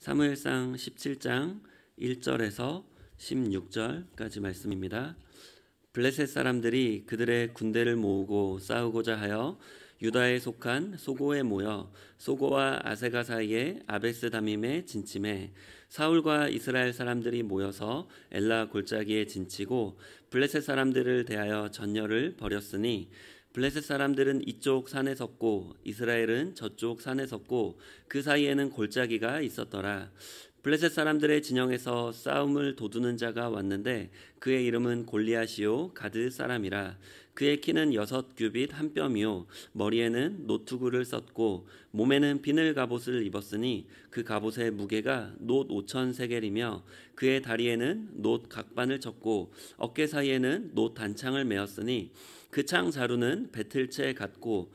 사무엘상 17장 1절에서 16절까지 말씀입니다. 블레셋 사람들이 그들의 군대를 모으고 싸우고자 하여 유다에 속한 소고에 모여 소고와 아세가 사이에 아베스다밈에 진침해 사울과 이스라엘 사람들이 모여서 엘라 골짜기에 진치고 블레셋 사람들을 대하여 전열을 벌였으니 블레셋 사람들은 이쪽 산에 섰고 이스라엘은 저쪽 산에 섰고 그 사이에는 골짜기가 있었더라. 블레셋 사람들의 진영에서 싸움을 도두는 자가 왔는데 그의 이름은 골리앗이요 가드 사람이라. 그의 키는 6규빗 한 뼘이요 머리에는 노투구를 썼고 몸에는 비늘 갑옷을 입었으니 그 갑옷의 무게가 놋 5천 세겔이며 그의 다리에는 놋 각반을 쳤고 어깨 사이에는 놋 단창을 메었으니 그 창 자루는 배틀채 같고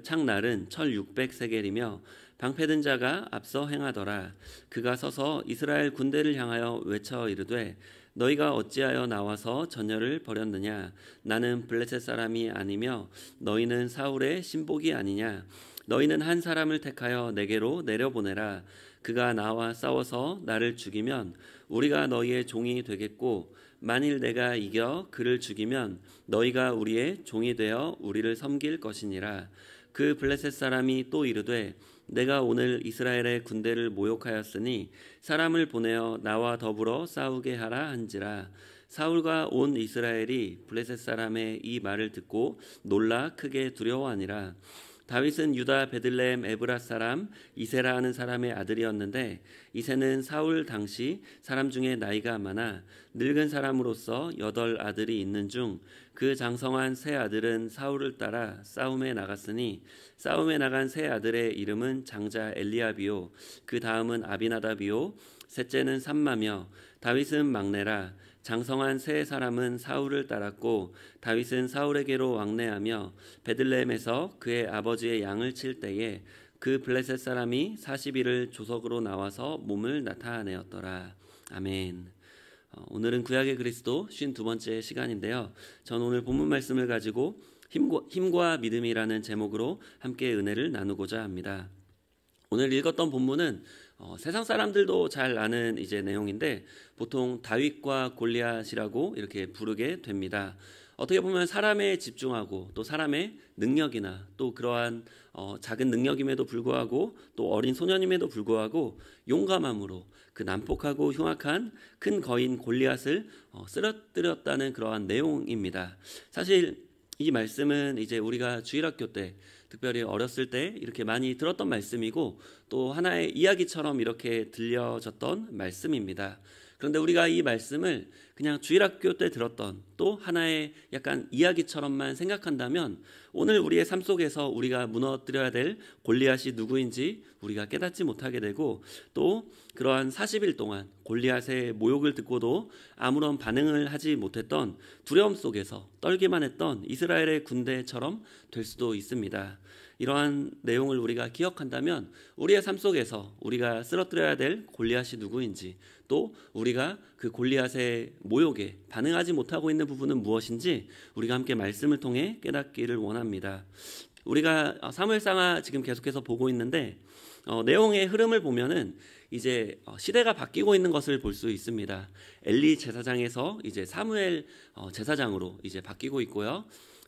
창날은 철 600세겔이며 방패든 자가 앞서 행하더라. 그가 서서 이스라엘 군대를 향하여 외쳐 이르되 너희가 어찌하여 나와서 전열을 벌였느냐? 나는 블레셋 사람이 아니며 너희는 사울의 신복이 아니냐? 너희는 한 사람을 택하여 내게로 내려보내라. 그가 나와 싸워서 나를 죽이면 우리가 너희의 종이 되겠고 만일 내가 이겨 그를 죽이면 너희가 우리의 종이 되어 우리를 섬길 것이니라. 그 블레셋 사람이 또 이르되 내가 오늘 이스라엘의 군대를 모욕하였으니 사람을 보내어 나와 더불어 싸우게 하라 한지라. 사울과 온 이스라엘이 블레셋 사람의 이 말을 듣고 놀라 크게 두려워하니라. 다윗은 유다 베들레헴 에브라 사람 이세라 하는 사람의 아들이었는데 이세는 사울 당시 사람 중에 나이가 많아 늙은 사람으로서 8 아들이 있는 중 그 장성한 세 아들은 사울을 따라 싸움에 나갔으니 싸움에 나간 세 아들의 이름은 장자 엘리압이요 그 다음은 아비나답이요 셋째는 삼마며 다윗은 막내라. 장성한 세 사람은 사울을 따랐고 다윗은 사울에게로 왕래하며 베들레헴에서 그의 아버지의 양을 칠 때에 그 블레셋 사람이 40일을 조석으로 나와서 몸을 나타내었더라. 아멘. 오늘은 구약의 그리스도 52번째 시간인데요. 저는 오늘 본문 말씀을 가지고 힘과 믿음이라는 제목으로 함께 은혜를 나누고자 합니다. 오늘 읽었던 본문은 세상 사람들도 잘 아는 내용인데 보통 다윗과 골리앗이라고 이렇게 부르게 됩니다. 어떻게 보면 사람에 집중하고 또 사람의 능력이나 또 그러한 작은 능력임에도 불구하고 또 어린 소년임에도 불구하고 용감함으로 그 난폭하고 흉악한 큰 거인 골리앗을 쓰러뜨렸다는 그러한 내용입니다. 사실 이 말씀은 우리가 주일학교 때 특별히 어렸을 때 이렇게 많이 들었던 말씀이고 또 하나의 이야기처럼 이렇게 들려졌던 말씀입니다. 그런데 우리가 이 말씀을 그냥 주일학교 때 들었던 또 하나의 약간 이야기처럼만 생각한다면 오늘 우리의 삶 속에서 우리가 무너뜨려야 될 골리앗이 누구인지 우리가 깨닫지 못하게 되고 또 그러한 40일 동안 골리앗의 모욕을 듣고도 아무런 반응을 하지 못했던 두려움 속에서 떨기만 했던 이스라엘의 군대처럼 될 수도 있습니다. 이러한 내용을 우리가 기억한다면 우리의 삶 속에서 우리가 쓰러뜨려야 될 골리앗이 누구인지 또 우리가 그 골리앗의 모욕에 반응하지 못하고 있는 부분은 무엇인지 우리가 함께 말씀을 통해 깨닫기를 원합니다. 우리가 사무엘상하 지금 계속해서 보고 있는데 내용의 흐름을 보면은 시대가 바뀌고 있는 것을 볼 수 있습니다. 엘리 제사장에서 사무엘 제사장으로 바뀌고 있고요.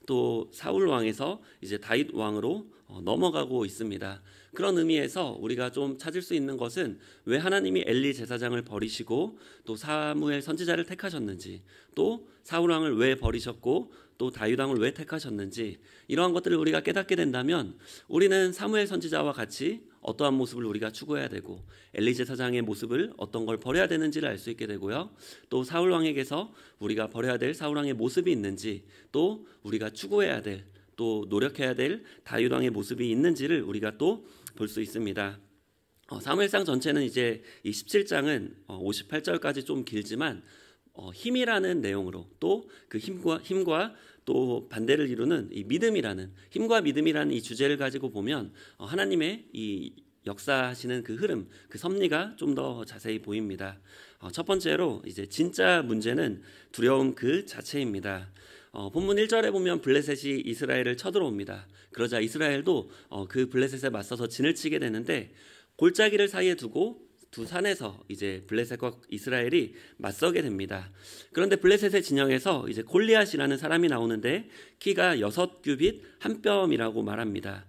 또 사울 왕에서 다윗 왕으로 넘어가고 있습니다. 그런 의미에서 우리가 좀 찾을 수 있는 것은 왜 하나님이 엘리 제사장을 버리시고 또 사무엘 선지자를 택하셨는지 또 사울 왕을 왜 버리셨고 또 다윗 왕을 왜 택하셨는지 이러한 것들을 우리가 깨닫게 된다면 우리는 사무엘 선지자와 같이 어떠한 모습을 우리가 추구해야 되고 엘리 제사장의 모습을 어떤 걸 버려야 되는지를 알 수 있게 되고요. 또 사울 왕에게서 우리가 버려야 될 사울 왕의 모습이 있는지 또 우리가 추구해야 될 또 노력해야 될 다윗 왕의 모습이 있는지를 우리가 또 볼 수 있습니다. 사무엘상 전체는 이 17장은 58절까지 좀 길지만 힘이라는 내용으로 또 그 힘과 또 반대를 이루는 이 믿음이라는 힘과 믿음이라는 이 주제를 가지고 보면 하나님의 이 역사하시는 그 흐름, 그 섭리가 좀 더 자세히 보입니다. 첫 번째로 진짜 문제는 두려움 그 자체입니다. 본문 1절에 보면 블레셋이 이스라엘을 쳐들어옵니다. 그러자 이스라엘도 그 블레셋에 맞서서 진을 치게 되는데 골짜기를 사이에 두고 두 산에서 이제 블레셋과 이스라엘이 맞서게 됩니다. 그런데 블레셋의 진영에서 이제 골리앗이라는 사람이 나오는데 키가 6규빗 한 뼘이라고 말합니다.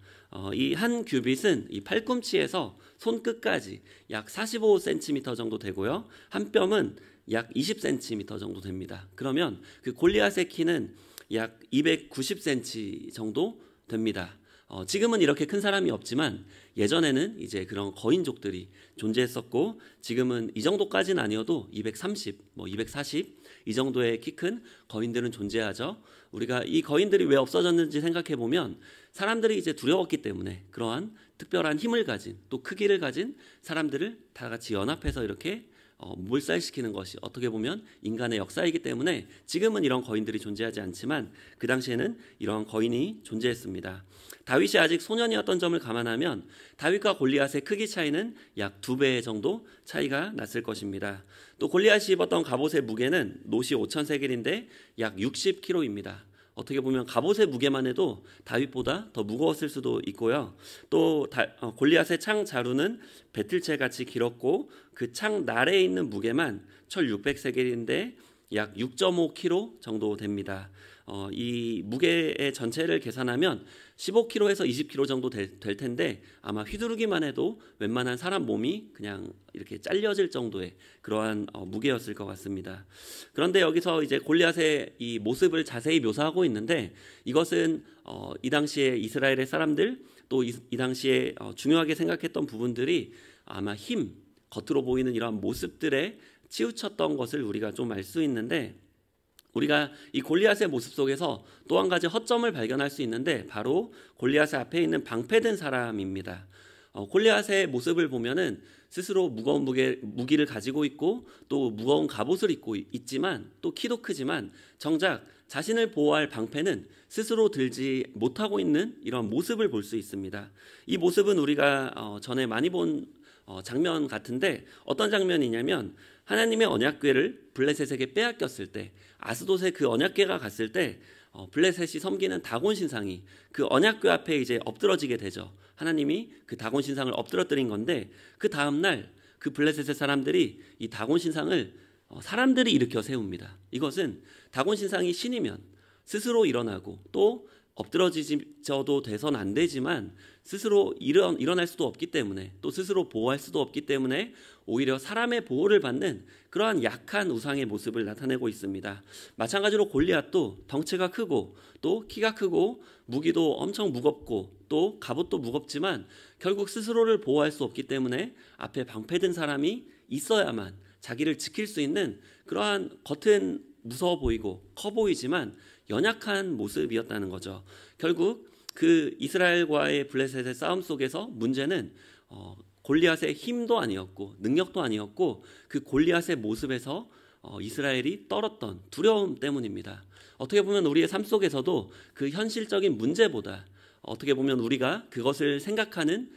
이 한 규빗은 이 팔꿈치에서 손끝까지 약 45cm 정도 되고요. 한 뼘은 약 20cm 정도 됩니다. 그러면 그 골리앗의 키는 약 290cm 정도 됩니다. 지금은 이렇게 큰 사람이 없지만 예전에는 이제 그런 거인족들이 존재했었고, 지금은 이 정도까지는 아니어도 230, 240 이 정도의 키 큰 거인들은 존재하죠. 우리가 이 거인들이 왜 없어졌는지 생각해 보면 사람들이 이제 두려웠기 때문에 그러한 특별한 힘을 가진, 또 크기를 가진 사람들을 다 같이 연합해서 이렇게 몰살시키는 것이 어떻게 보면 인간의 역사이기 때문에 지금은 이런 거인들이 존재하지 않지만 그 당시에는 이런 거인이 존재했습니다. 다윗이 아직 소년이었던 점을 감안하면 다윗과 골리앗의 크기 차이는 약 2배 정도 차이가 났을 것입니다. 또 골리앗이 입었던 갑옷의 무게는 노시 5,000세겔인데 약 60kg입니다. 어떻게 보면 갑옷의 무게만 해도 다윗보다 더 무거웠을 수도 있고요. 또 골리앗의 창 자루는 배틀채 같이 길었고 그 창 날에 있는 무게만 철 600세겔인데 약 6.5kg 정도 됩니다. 이 무게의 전체를 계산하면 15kg에서 20kg 정도 될 텐데 아마 휘두르기만 해도 웬만한 사람 몸이 그냥 이렇게 잘려질 정도의 그러한 무게였을 것 같습니다. 그런데 여기서 이제 골리앗의 이 모습을 자세히 묘사하고 있는데 이것은 이 당시에 이스라엘의 사람들 또 이 당시에 중요하게 생각했던 부분들이 아마 힘, 겉으로 보이는 이러한 모습들에 치우쳤던 것을 우리가 좀 알 수 있는데, 우리가 이 골리앗의 모습 속에서 또 한 가지 허점을 발견할 수 있는데 바로 골리앗의 앞에 있는 방패든 사람입니다. 골리앗의 모습을 보면은 스스로 무거운 무기를 가지고 있고 또 무거운 갑옷을 입고 있지만 또 키도 크지만 정작 자신을 보호할 방패는 스스로 들지 못하고 있는 이런 모습을 볼 수 있습니다. 이 모습은 우리가 전에 많이 본 장면 같은데 어떤 장면이냐면 하나님의 언약궤를 블레셋에게 빼앗겼을 때 아스돗에 그 언약궤가 갔을 때 블레셋이 섬기는 다곤 신상이 그 언약궤 앞에 이제 엎드러지게 되죠. 하나님이 그 다곤 신상을 엎드러뜨린 건데 그 다음 날 그 블레셋의 사람들이 이 다곤 신상을 사람들이 일으켜 세웁니다. 이것은 다곤 신상이 신이면 스스로 일어나고 또 엎드러지져도 돼선 안 되지만 스스로 일어날 수도 없기 때문에 또 스스로 보호할 수도 없기 때문에 오히려 사람의 보호를 받는 그러한 약한 우상의 모습을 나타내고 있습니다. 마찬가지로 골리앗도 덩치가 크고 또 키가 크고 무기도 엄청 무겁고 또 갑옷도 무겁지만 결국 스스로를 보호할 수 없기 때문에 앞에 방패든 사람이 있어야만 자기를 지킬 수 있는 그러한 겉은 무서워 보이고 커 보이지만 연약한 모습이었다는 거죠. 결국 그 이스라엘과의 블레셋의 싸움 속에서 문제는 골리앗의 힘도 아니었고 능력도 아니었고 그 골리앗의 모습에서 이스라엘이 떨었던 두려움 때문입니다. 어떻게 보면 우리의 삶 속에서도 그 현실적인 문제보다 어떻게 보면 우리가 그것을 생각하는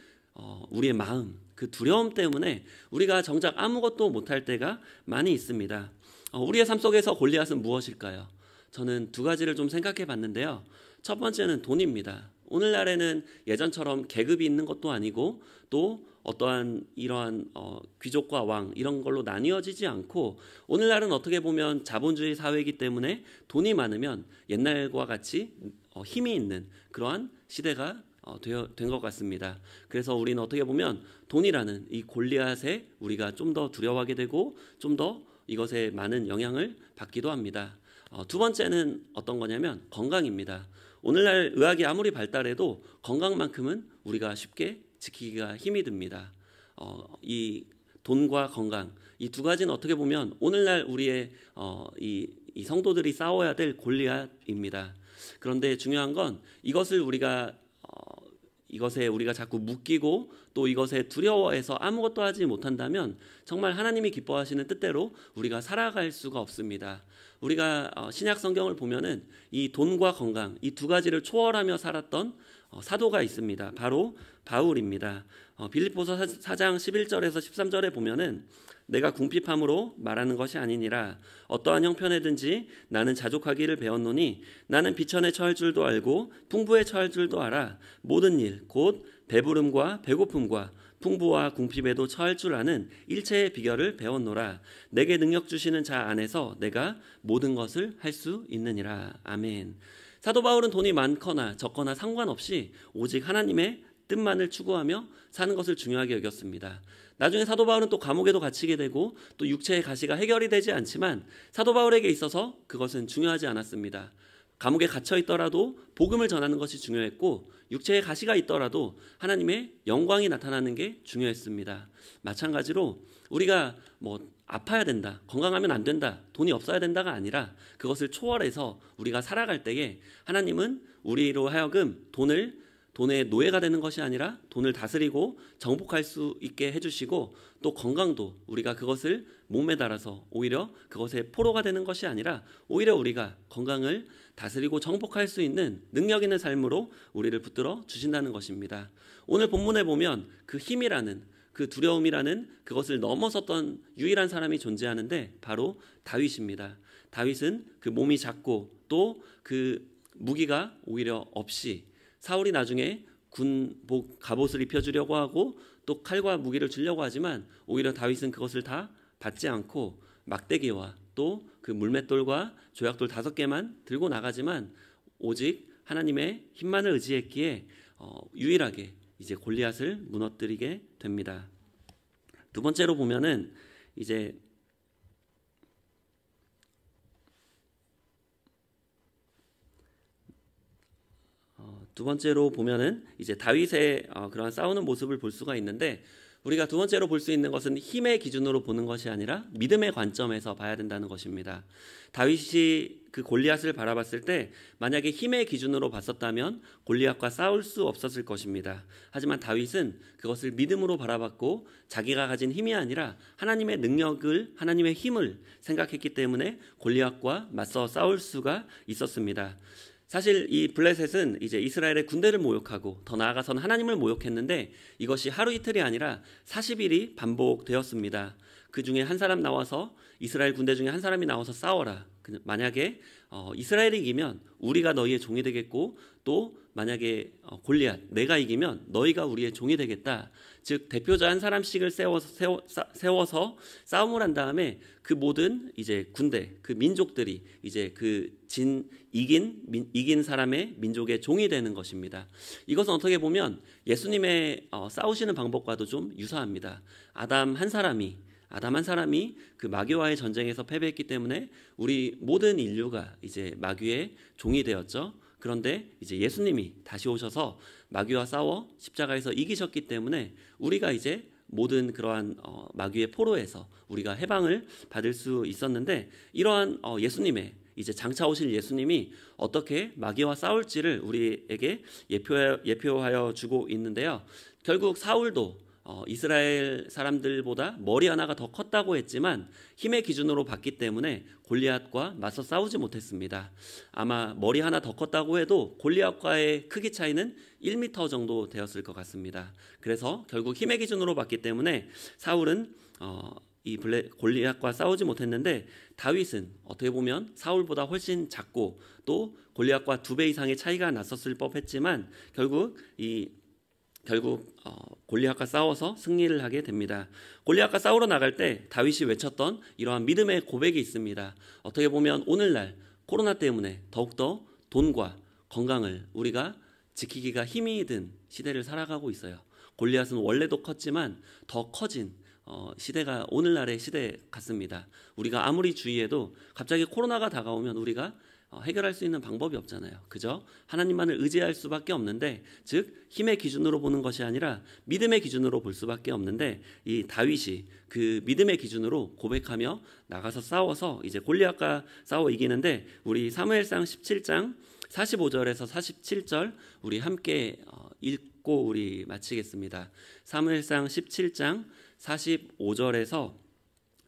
우리의 마음, 그 두려움 때문에 우리가 정작 아무것도 못할 때가 많이 있습니다. 우리의 삶 속에서 골리앗은 무엇일까요? 저는 두 가지를 좀 생각해 봤는데요. 첫 번째는 돈입니다. 오늘날에는 예전처럼 계급이 있는 것도 아니고 또 어떠한 이러한 귀족과 왕 이런 걸로 나뉘어지지 않고 오늘날은 어떻게 보면 자본주의 사회이기 때문에 돈이 많으면 옛날과 같이 힘이 있는 그러한 시대가 된 것 같습니다. 그래서 우리는 어떻게 보면 돈이라는 이 골리앗에 우리가 좀 더 두려워하게 되고 좀 더 이것에 많은 영향을 받기도 합니다. 두 번째는 어떤 거냐면 건강입니다. 오늘날 의학이 아무리 발달해도 건강만큼은 우리가 쉽게 지키기가 힘이 듭니다. 이 돈과 건강 이 두 가지는 어떻게 보면 오늘날 우리의 이 성도들이 싸워야 될 골리앗입니다. 그런데 중요한 건 이것에 우리가 자꾸 묶이고 또 이것에 두려워해서 아무것도 하지 못한다면 정말 하나님이 기뻐하시는 뜻대로 우리가 살아갈 수가 없습니다. 우리가 신약 성경을 보면은 이 돈과 건강 이 두 가지를 초월하며 살았던 사도가 있습니다. 바로 바울입니다. 빌립보서 4장 11절에서 13절에 보면은 내가 궁핍함으로 말하는 것이 아니니라 어떠한 형편에든지 나는 자족하기를 배웠노니 나는 비천에 처할 줄도 알고 풍부에 처할 줄도 알아 모든 일 곧 배부름과 배고픔과 풍부와 궁핍에도 처할 줄 아는 일체의 비결을 배웠노라. 내게 능력 주시는 자 안에서 내가 모든 것을 할 수 있느니라. 아멘. 사도 바울은 돈이 많거나 적거나 상관없이 오직 하나님의 뜻만을 추구하며 사는 것을 중요하게 여겼습니다. 나중에 사도 바울은 또 감옥에도 갇히게 되고 또 육체의 가시가 해결이 되지 않지만 사도 바울에게 있어서 그것은 중요하지 않았습니다. 감옥에 갇혀 있더라도 복음을 전하는 것이 중요했고 육체의 가시가 있더라도 하나님의 영광이 나타나는 게 중요했습니다. 마찬가지로 우리가 아파야 된다, 건강하면 안 된다, 돈이 없어야 된다가 아니라 그것을 초월해서 우리가 살아갈 때에 하나님은 우리로 하여금 돈의 노예가 되는 것이 아니라 돈을 다스리고 정복할 수 있게 해주시고 또 건강도 우리가 그것을 몸에 달아서 오히려 그것의 포로가 되는 것이 아니라 오히려 우리가 건강을 다스리고 정복할 수 있는 능력 있는 삶으로 우리를 붙들어 주신다는 것입니다. 오늘 본문에 보면 그 힘이라는 그 두려움이라는 그것을 넘어섰던 유일한 사람이 존재하는데 바로 다윗입니다. 다윗은 그 몸이 작고 또 그 무기가 오히려 없이 사울이 나중에 군복 갑옷을 입혀주려고 하고 또 칼과 무기를 주려고 하지만 오히려 다윗은 그것을 다 받지 않고 막대기와 또 그 물맷돌과 조약돌 5개만 들고 나가지만 오직 하나님의 힘만을 의지했기에 유일하게 이제 골리앗을 무너뜨리게 됩니다. 두 번째로 보면은 이제 이제 다윗의 그러한 싸우는 모습을 볼 수가 있는데 우리가 두 번째로 볼 수 있는 것은 힘의 기준으로 보는 것이 아니라 믿음의 관점에서 봐야 된다는 것입니다. 다윗이 그 골리앗을 바라봤을 때 만약에 힘의 기준으로 봤었다면 골리앗과 싸울 수 없었을 것입니다. 하지만 다윗은 그것을 믿음으로 바라봤고 자기가 가진 힘이 아니라 하나님의 능력을, 하나님의 힘을 생각했기 때문에 골리앗과 맞서 싸울 수가 있었습니다. 사실 이 블레셋은 이제 이스라엘의 군대를 모욕하고 더 나아가서는 하나님을 모욕했는데 이것이 하루 이틀이 아니라 40일이 반복되었습니다. 그 중에 한 사람 나와서 이스라엘 군대 중에 한 사람이 나와서 싸워라. 만약에 이스라엘이 이기면 우리가 너희의 종이 되겠고 또 만약에 골리앗 내가 이기면 너희가 우리의 종이 되겠다. 즉 대표자 한 사람씩을 세워서 싸움을 한 다음에 그 모든 이제 군대 그 민족들이 이제 그 이긴 사람의 민족의 종이 되는 것입니다. 이것은 어떻게 보면 예수님의 싸우시는 방법과도 좀 유사합니다. 아담 한 사람이 그 마귀와의 전쟁에서 패배했기 때문에 우리 모든 인류가 이제 마귀의 종이 되었죠. 그런데 이제 예수님이 다시 오셔서 마귀와 싸워 십자가에서 이기셨기 때문에 우리가 이제 모든 그러한 마귀의 포로에서 우리가 해방을 받을 수 있었는데 이러한 예수님의 이제 장차 오실 예수님이 어떻게 마귀와 싸울지를 우리에게 예표하여 주고 있는데요. 결국 사울도 이스라엘 사람들보다 머리 하나가 더 컸다고 했지만 힘의 기준으로 봤기 때문에 골리앗과 맞서 싸우지 못했습니다. 아마 머리 하나 더 컸다고 해도 골리앗과의 크기 차이는 1m 정도 되었을 것 같습니다. 그래서 결국 힘의 기준으로 봤기 때문에 사울은 골리앗과 싸우지 못했는데 다윗은 어떻게 보면 사울보다 훨씬 작고 또 골리앗과 2배 이상의 차이가 났었을 법했지만 결국 골리앗과 싸워서 승리를 하게 됩니다. 골리앗과 싸우러 나갈 때 다윗이 외쳤던 이러한 믿음의 고백이 있습니다. 어떻게 보면 오늘날 코로나 때문에 더욱더 돈과 건강을 우리가 지키기가 힘이 든 시대를 살아가고 있어요. 골리앗은 원래도 컸지만 더 커진 시대가 오늘날의 시대 같습니다. 우리가 아무리 주의해도 갑자기 코로나가 다가오면 우리가 해결할 수 있는 방법이 없잖아요. 그죠? 하나님만을 의지할 수밖에 없는데 즉 힘의 기준으로 보는 것이 아니라 믿음의 기준으로 볼 수밖에 없는데 이 다윗이 그 믿음의 기준으로 고백하며 나가서 싸워서 이제 골리앗과 싸워 이기는데 우리 사무엘상 17장 45절에서 47절 우리 함께 읽고 우리 마치겠습니다. 사무엘상 17장 45절에서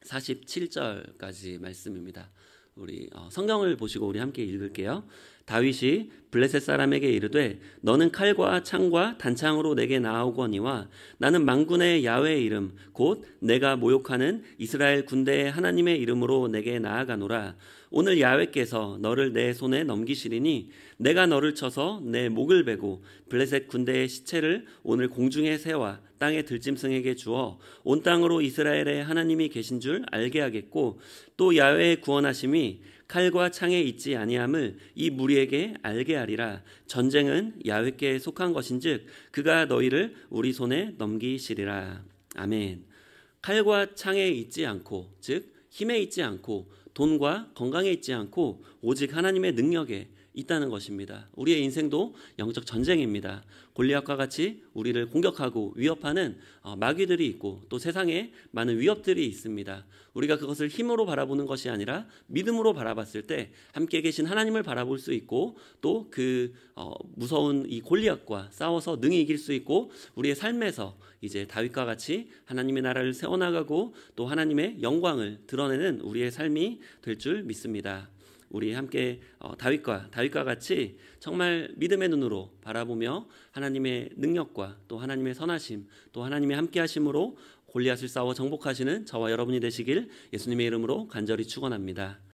47절까지 말씀입니다. 우리 성경을 보시고 우리 함께 읽을게요. 다윗이 블레셋 사람에게 이르되 너는 칼과 창과 단창으로 내게 나아오거니와 나는 만군의 야훼의 이름 곧 내가 모욕하는 이스라엘 군대의 하나님의 이름으로 내게 나아가노라. 오늘 야훼께서 너를 내 손에 넘기시리니 내가 너를 쳐서 내 목을 베고 블레셋 군대의 시체를 오늘 공중에 세워 땅의 들짐승에게 주어 온 땅으로 이스라엘의 하나님이 계신 줄 알게 하겠고 또 야훼의 구원하심이 칼과 창에 있지 아니함을 이 무리에게 알게 하리라. 전쟁은 야훼께 속한 것인즉 그가 너희를 우리 손에 넘기시리라. 아멘. 칼과 창에 있지 않고 즉 힘에 있지 않고 돈과 건강에 있지 않고 오직 하나님의 능력에 있다는 것입니다. 우리의 인생도 영적 전쟁입니다. 골리앗과 같이 우리를 공격하고 위협하는 마귀들이 있고 또 세상에 많은 위협들이 있습니다. 우리가 그것을 힘으로 바라보는 것이 아니라 믿음으로 바라봤을 때 함께 계신 하나님을 바라볼 수 있고 또 그 무서운 이 골리앗과 싸워서 능히 이길 수 있고 우리의 삶에서 이제 다윗과 같이 하나님의 나라를 세워나가고 또 하나님의 영광을 드러내는 우리의 삶이 될 줄 믿습니다. 우리 함께 다윗과 같이 정말 믿음의 눈으로 바라보며 하나님의 능력과 또 하나님의 선하심 또 하나님의 함께하심으로 골리앗을 싸워 정복하시는 저와 여러분이 되시길 예수님의 이름으로 간절히 축원합니다.